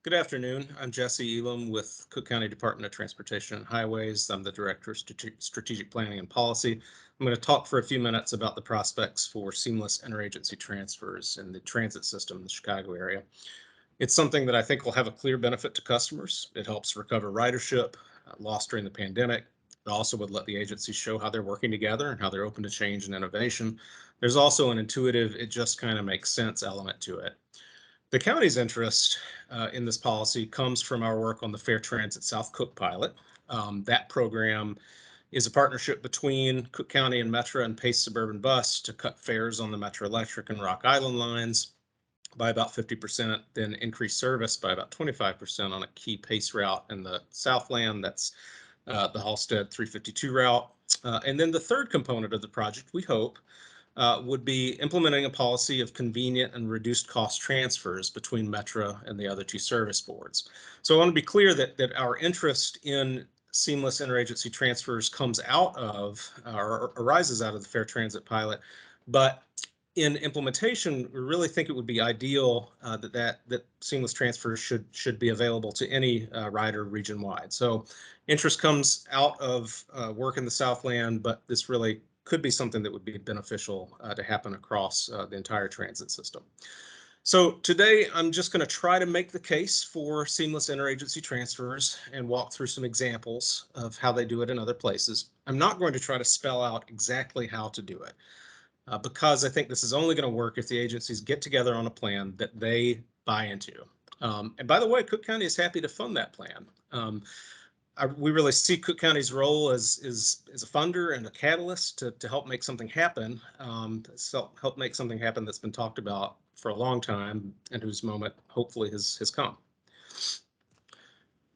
Good afternoon. I'm Jesse Elam with Cook County Department of Transportation and Highways. I'm the Director of Strategic Planning and Policy. I'm going to talk for a few minutes about the prospects for seamless interagency transfers in the transit system in the Chicago area. It's something that I think will have a clear benefit to customers. It helps recover ridership lost during the pandemic. It also would let the agencies show how they're working together and how they're open to change and innovation. There's also an intuitive, it just kind of makes sense element to it. The county's interest in this policy comes from our work on the Fair Transit South Cook pilot. That program is a partnership between Cook County and Metra and Pace Suburban Bus to cut fares on the Metro Electric and Rock Island lines by about 50%, then increase service by about 25% on a key Pace route in the Southland. That's the Halstead 352 route. And then the third component of the project, we hope, would be implementing a policy of convenient and reduced cost transfers between Metra and the other two service boards. So I want to be clear that our interest in seamless interagency transfers comes out of or arises out of the Fair Transit pilot, but in implementation, we really think it would be ideal that seamless transfers should be available to any rider region-wide. So interest comes out of work in the Southland, but this really could be something that would be beneficial to happen across the entire transit system. So today, I'm just going to try to make the case for seamless interagency transfers and walk through some examples of how they do it in other places. I'm not going to try to spell out exactly how to do it because I think this is only going to work if the agencies get together on a plan that they buy into. And by the way, Cook County is happy to fund that plan. We really see Cook County's role as a funder and a catalyst to help make something happen, help make something happen that's been talked about for a long time and whose moment hopefully has come.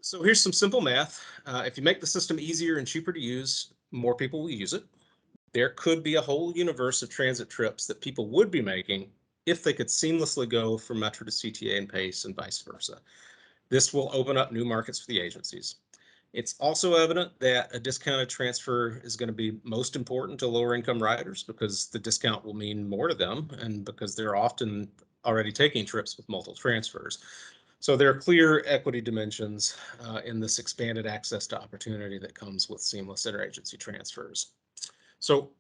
So here's some simple math. If you make the system easier and cheaper to use, more people will use it. There could be a whole universe of transit trips that people would be making if they could seamlessly go from Metro to CTA and Pace and vice versa. This will open up new markets for the agencies. It's also evident that a discounted transfer is going to be most important to lower income riders because the discount will mean more to them and because they're often already taking trips with multiple transfers. So there are clear equity dimensions in this expanded access to opportunity that comes with seamless interagency transfers. So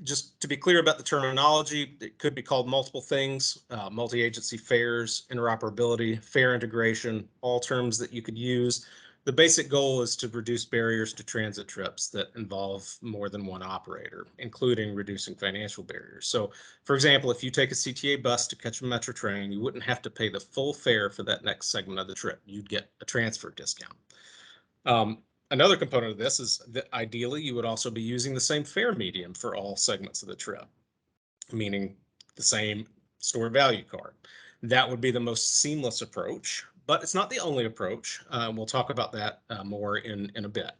just to be clear about the terminology, it could be called multiple things, multi-agency fares, interoperability, fare integration, all terms that you could use. The basic goal is to reduce barriers to transit trips that involve more than one operator, including reducing financial barriers. So, for example, if you take a CTA bus to catch a Metro train, you wouldn't have to pay the full fare for that next segment of the trip. You'd get a transfer discount. Another component of this is that ideally you would also be using the same fare medium for all segments of the trip, meaning the same stored value card. That would be the most seamless approach, but it's not the only approach. We'll talk about that more in a bit.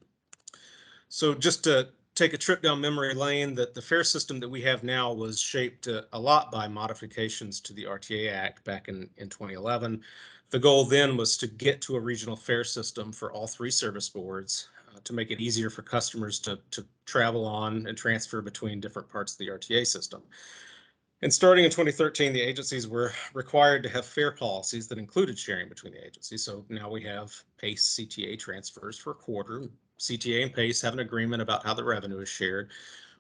So just to take a trip down memory lane, that the fare system that we have now was shaped a lot by modifications to the RTA Act back in 2011. The goal then was to get to a regional fare system for all three service boards to make it easier for customers to travel on and transfer between different parts of the RTA system. And starting in 2013, the agencies were required to have fare policies that included sharing between the agencies. So now we have PACE CTA transfers for a quarter. CTA and PACE have an agreement about how the revenue is shared.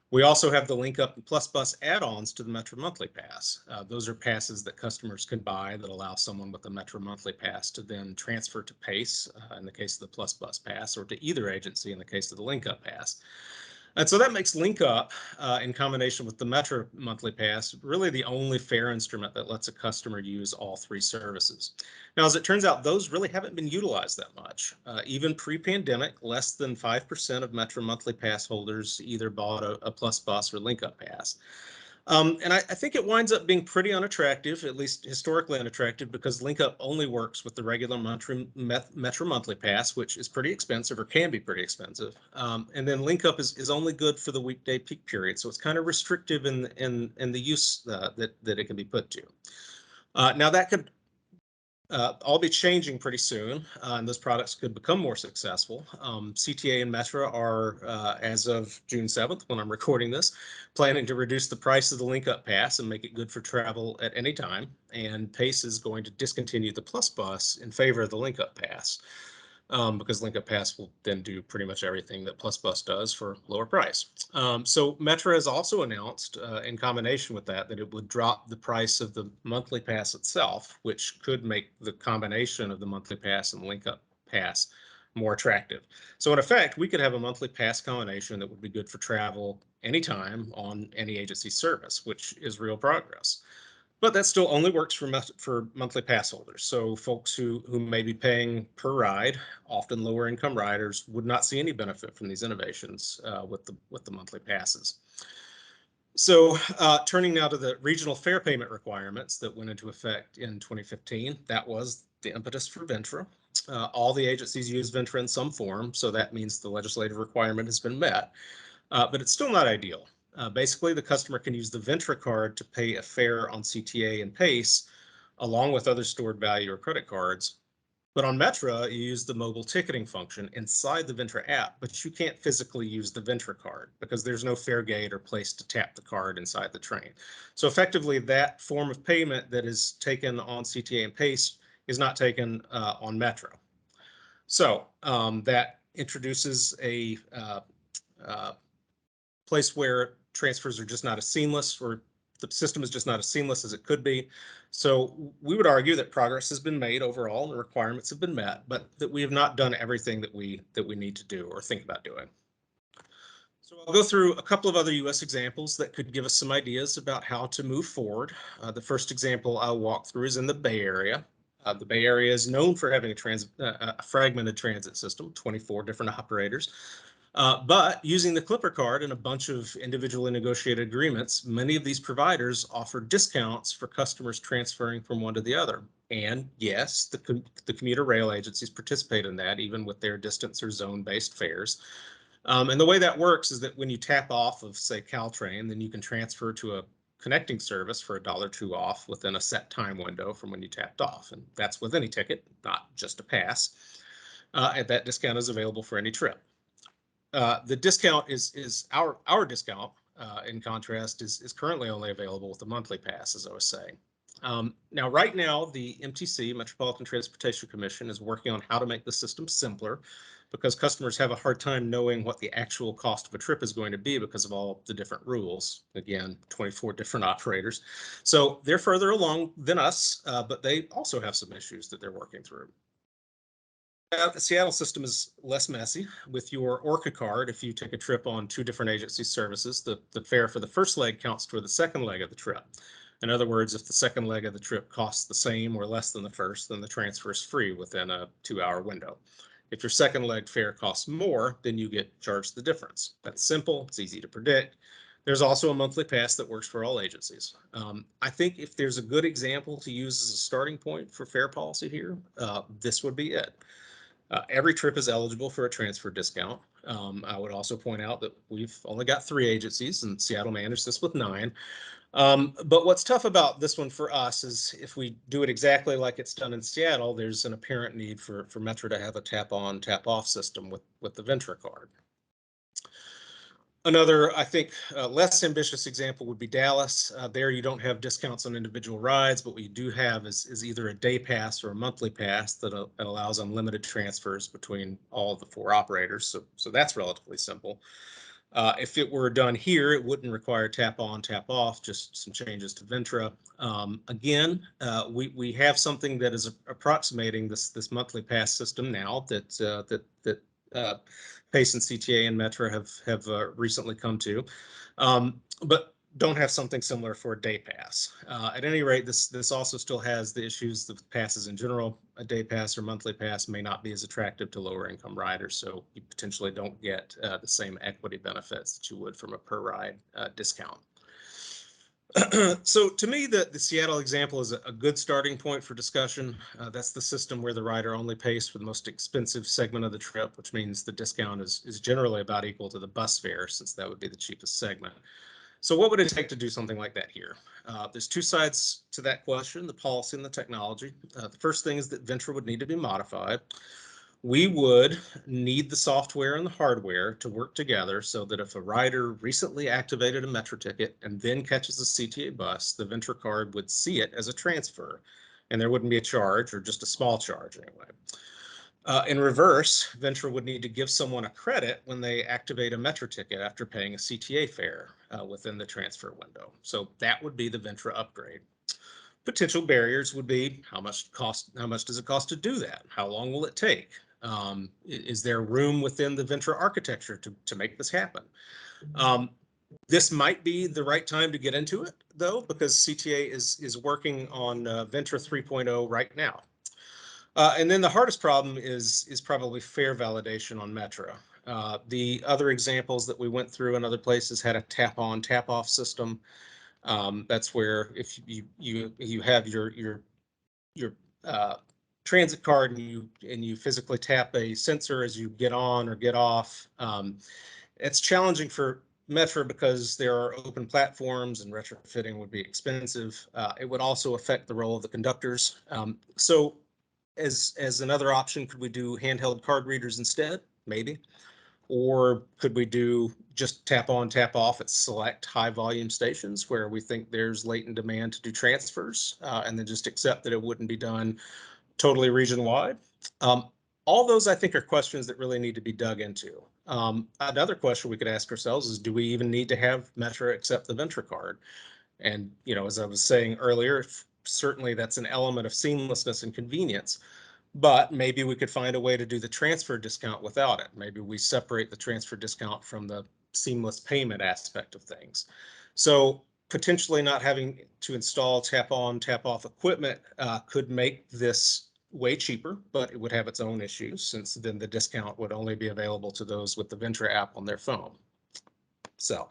We also have the Link Up and Plus Bus add-ons to the Metro Monthly Pass. Those are passes that customers can buy that allow someone with a Metro Monthly Pass to then transfer to PACE in the case of the Plus Bus Pass, or to either agency in the case of the Link Up Pass. And so that makes Link Up, in combination with the Metro Monthly Pass, really the only fare instrument that lets a customer use all three services. Now, as it turns out, those really haven't been utilized that much. Even pre-pandemic, less than 5% of Metro Monthly Pass holders either bought a Plus Bus or Link Up Pass. And I think it winds up being pretty unattractive, at least historically unattractive, because Link Up only works with the regular Metro Monthly Pass, which is pretty expensive or can be pretty expensive. And then Link Up is only good for the weekday peak period, so it's kind of restrictive in the use that it can be put to. Now that could all be changing pretty soon, and those products could become more successful. CTA and Metra are, as of June 7th, when I'm recording this, planning to reduce the price of the Link-Up Pass and make it good for travel at any time. And Pace is going to discontinue the Plus Bus in favor of the Link-Up Pass. Because Link-Up Pass will then do pretty much everything that Plus Bus does for lower price. So Metra has also announced, in combination with that it would drop the price of the monthly pass itself, which could make the combination of the monthly pass and Link-Up Pass more attractive. So in effect, we could have a monthly pass combination that would be good for travel anytime on any agency service, which is real progress. But that still only works for monthly pass holders. So folks who may be paying per ride, often lower income riders, would not see any benefit from these innovations with the monthly passes. So turning now to the regional fare payment requirements that went into effect in 2015, that was the impetus for Ventra. All the agencies use Ventra in some form, so that means the legislative requirement has been met, but it's still not ideal. Basically, the customer can use the Ventra card to pay a fare on CTA and Pace, along with other stored value or credit cards. But on Metra, you use the mobile ticketing function inside the Ventra app, but you can't physically use the Ventra card because there's no fare gate or place to tap the card inside the train. So effectively, that form of payment that is taken on CTA and Pace is not taken on Metra. So that introduces a place where transfers are just not as seamless, or the system is just not as seamless as it could be. So we would argue that progress has been made overall and the requirements have been met, but that we have not done everything that we need to do or think about doing. So I'll go through a couple of other US examples that could give us some ideas about how to move forward. The first example I'll walk through is in the Bay Area. The Bay Area is known for having a fragmented transit system, 24 different operators. But using the Clipper card and a bunch of individually negotiated agreements, many of these providers offer discounts for customers transferring from one to the other. And yes, the commuter rail agencies participate in that, even with their distance or zone-based fares. And the way that works is that when you tap off of, say, Caltrain, then you can transfer to a connecting service for $1 or $2 off within a set time window from when you tapped off. And that's with any ticket, not just a pass. And that discount is available for any trip. The discount is our discount, in contrast, is currently only available with the monthly pass, as I was saying. Now, right now, the MTC, Metropolitan Transportation Commission, is working on how to make the system simpler, because customers have a hard time knowing what the actual cost of a trip is going to be because of all the different rules. Again, 24 different operators. So they're further along than us, but they also have some issues that they're working through. The Seattle system is less messy. With your Orca card, if you take a trip on 2 different agency services, the fare for the first leg counts toward the second leg of the trip. In other words, if the second leg of the trip costs the same or less than the first, then the transfer is free within a 2-hour window. If your second leg fare costs more, then you get charged the difference. That's simple. It's easy to predict. There's also a monthly pass that works for all agencies. I think if there's a good example to use as a starting point for fare policy here, this would be it. Every trip is eligible for a transfer discount. I would also point out that we've only got 3 agencies, and Seattle managed this with 9. But what's tough about this one for us is if we do it exactly like it's done in Seattle, there's an apparent need for Metro to have a tap-on, tap-off system with the Ventra card. Another, I think, less ambitious example would be Dallas. There you don't have discounts on individual rides, but what you do have is either a day pass or a monthly pass that allows unlimited transfers between all of the 4 operators. So that's relatively simple. If it were done here, it wouldn't require tap on, tap off, just some changes to Ventra. Again, we have something that is approximating this monthly pass system now that Pace and CTA and Metra have recently come to, but don't have something similar for a day pass. At any rate, this also still has the issues of passes in general. A day pass or monthly pass may not be as attractive to lower income riders, so you potentially don't get the same equity benefits that you would from a per ride discount. So to me, the Seattle example is a good starting point for discussion. That's the system where the rider only pays for the most expensive segment of the trip, which means the discount is generally about equal to the bus fare, since that would be the cheapest segment. So what would it take to do something like that here? There's two sides to that question, the policy and the technology. The first thing is that Ventra would need to be modified. We would need the software and the hardware to work together so that if a rider recently activated a Metro ticket and then catches a CTA bus, the Ventra card would see it as a transfer, and there wouldn't be a charge, or just a small charge anyway. In reverse, Ventra would need to give someone a credit when they activate a Metro ticket after paying a CTA fare within the transfer window. So that would be the Ventra upgrade. Potential barriers would be how much does it cost to do that? How long will it take? Is there room within the Ventra architecture to make this happen? This might be the right time to get into it, though, because CTA is working on Ventra 3.0 right now. And then the hardest problem is probably fare validation on Metro. The other examples that we went through in other places had a tap-on, tap-off system. That's where if you have your transit card and you physically tap a sensor as you get on or get off. It's challenging for Metro because there are open platforms and retrofitting would be expensive. It would also affect the role of the conductors. So as another option, could we do handheld card readers instead? Maybe. Or could we do just tap on, tap off at select high volume stations where we think there's latent demand to do transfers, and then just accept that it wouldn't be done totally region wide? All those, I think, are questions that really need to be dug into. Another question we could ask ourselves is, do we even need to have Metro accept the Ventra card? And, as I was saying earlier, certainly that's an element of seamlessness and convenience. But maybe we could find a way to do the transfer discount without it. Maybe we separate the transfer discount from the seamless payment aspect of things. So potentially not having to install tap on, tap off equipment could make this way cheaper, but it would have its own issues, since then the discount would only be available to those with the Ventra app on their phone. So,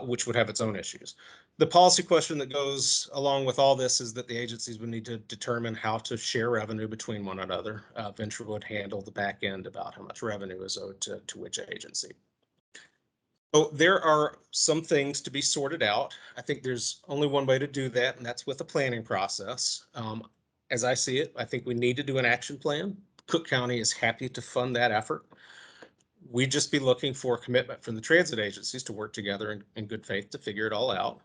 which would have its own issues. The policy question that goes along with all this is that the agencies would need to determine how to share revenue between one another. Ventra would handle the back end about how much revenue is owed to which agency. So there are some things to be sorted out. I think there's only one way to do that, and that's with a planning process. As I see it, I think we need to do an action plan. Cook County is happy to fund that effort. We'd just be looking for a commitment from the transit agencies to work together in good faith to figure it all out.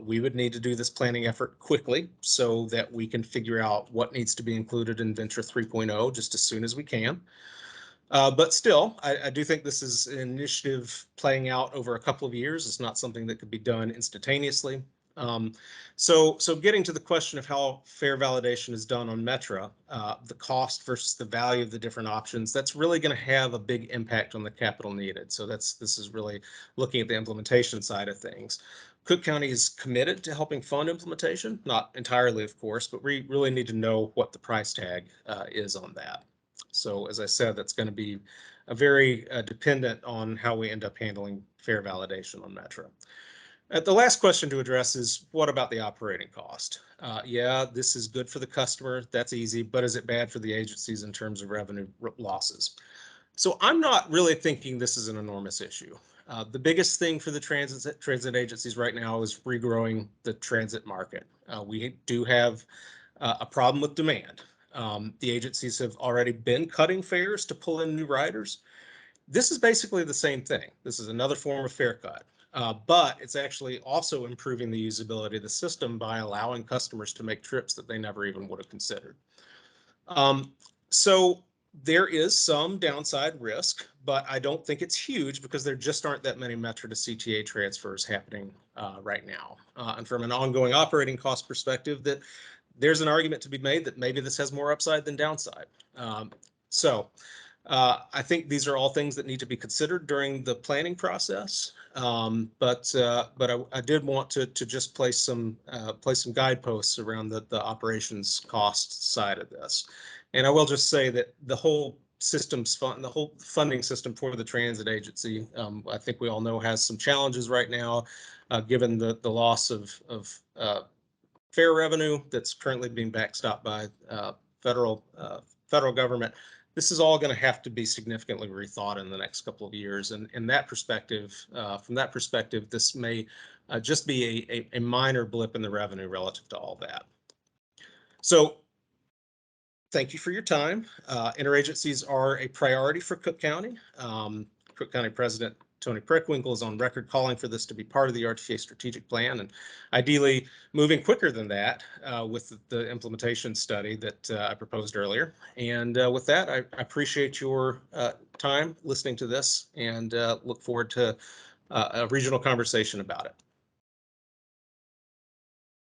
We would need to do this planning effort quickly so that we can figure out what needs to be included in Ventra 3.0 just as soon as we can. But still, I do think this is an initiative playing out over a couple of years. It's not something that could be done instantaneously. So getting to the question of how fare validation is done on Metro, the cost versus the value of the different options, that's really going to have a big impact on the capital needed. So this is really looking at the implementation side of things. Cook County is committed to helping fund implementation, not entirely, of course, but we really need to know what the price tag is on that. So as I said, that's going to be a very dependent on how we end up handling fare validation on Metro. The last question to address is, what about the operating cost? Yeah, this is good for the customer. That's easy. But is it bad for the agencies in terms of revenue losses? So I'm not really thinking this is an enormous issue. The biggest thing for the transit agencies right now is regrowing the transit market. We do have a problem with demand. The agencies have already been cutting fares to pull in new riders. This is basically the same thing. This is another form of fare cut. But it's actually also improving the usability of the system by allowing customers to make trips that they never even would have considered. So there is some downside risk, but I don't think it's huge because there just aren't that many Metro to CTA transfers happening right now. And from an ongoing operating cost perspective, that there's an argument to be made that maybe this has more upside than downside. I think these are all things that need to be considered during the planning process. But I did want to just place some guideposts around the operations cost side of this. And I will just say that the whole the whole funding system for the transit agency, I think we all know has some challenges right now, given the loss of fare revenue that's currently being backstopped by federal government. this is all going to have to be significantly rethought in the next couple of years. And in that perspective, from that perspective, this may just be a minor blip in the revenue relative to all that. So thank you for your time. Interagencies are a priority for Cook County. Cook County President Tony Preckwinkle is on record calling for this to be part of the RTA strategic plan, and ideally moving quicker than that with the implementation study that I proposed earlier. And with that, I appreciate your time listening to this, and look forward to a regional conversation about it.